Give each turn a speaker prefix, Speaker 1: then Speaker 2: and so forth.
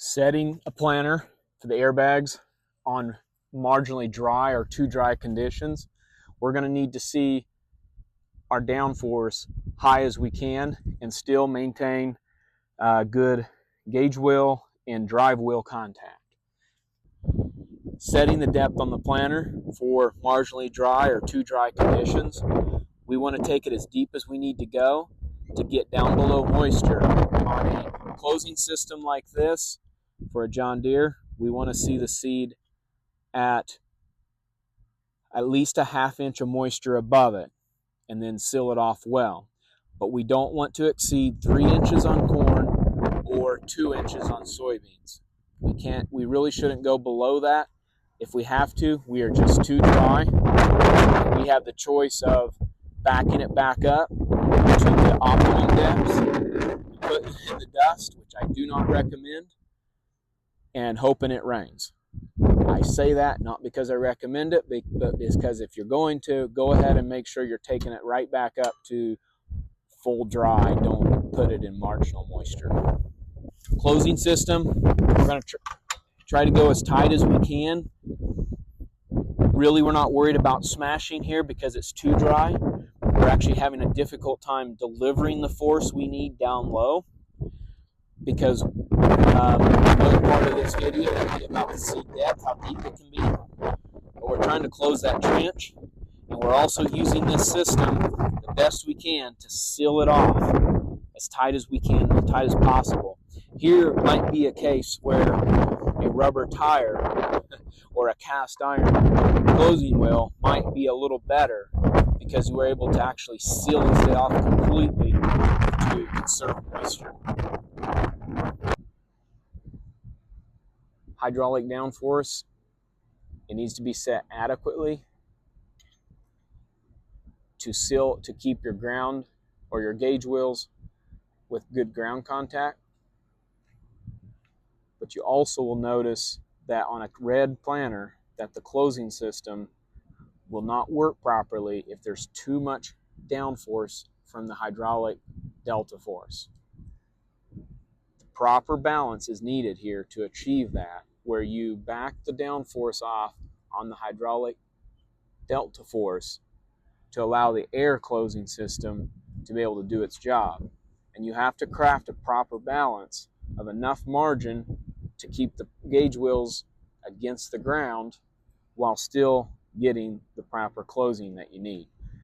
Speaker 1: Setting a planter for the airbags on marginally dry or too dry conditions, we're going to need to see our downforce high as we can and still maintain good gauge wheel and drive wheel contact. Setting the depth on the planter for marginally dry or too dry conditions, we want to take it as deep as we need to go to get down below moisture. On a closing system like this, for a John Deere, we want to see the seed at least a ½ inch of moisture above it and then seal it off well. But we don't want to exceed 3 inches on corn or 2 inches on soybeans. We really shouldn't go below that. If we have to, we are just too dry. We have the choice of backing it back up to the optimum depths, put it in the dust, which I do not recommend, and hoping it rains. I say that not because I recommend it, but because if you're going to, go ahead and make sure you're taking it right back up to full dry. Don't put it in marginal moisture. Closing system, we're going to try to go as tight as we can. Really, we're not worried about smashing here because it's too dry. We're actually having a difficult time delivering the force we need down low because another part of this video will be about the seed depth, how deep it can be. But we're trying to close that trench, and we're also using this system the best we can to seal it off as tight as we can, as tight as possible. Here might be a case where a rubber tire or a cast iron closing wheel might be a little better because we're able to actually seal it off completely to conserve moisture. Hydraulic downforce, it needs to be set adequately to keep your ground or your gauge wheels with good ground contact. But you also will notice that on a red planter that the closing system will not work properly if there's too much downforce from the hydraulic delta force. The proper balance is needed here to achieve that, where you back the downforce off on the hydraulic delta force to allow the air closing system to be able to do its job. And you have to craft a proper balance of enough margin to keep the gauge wheels against the ground while still getting the proper closing that you need.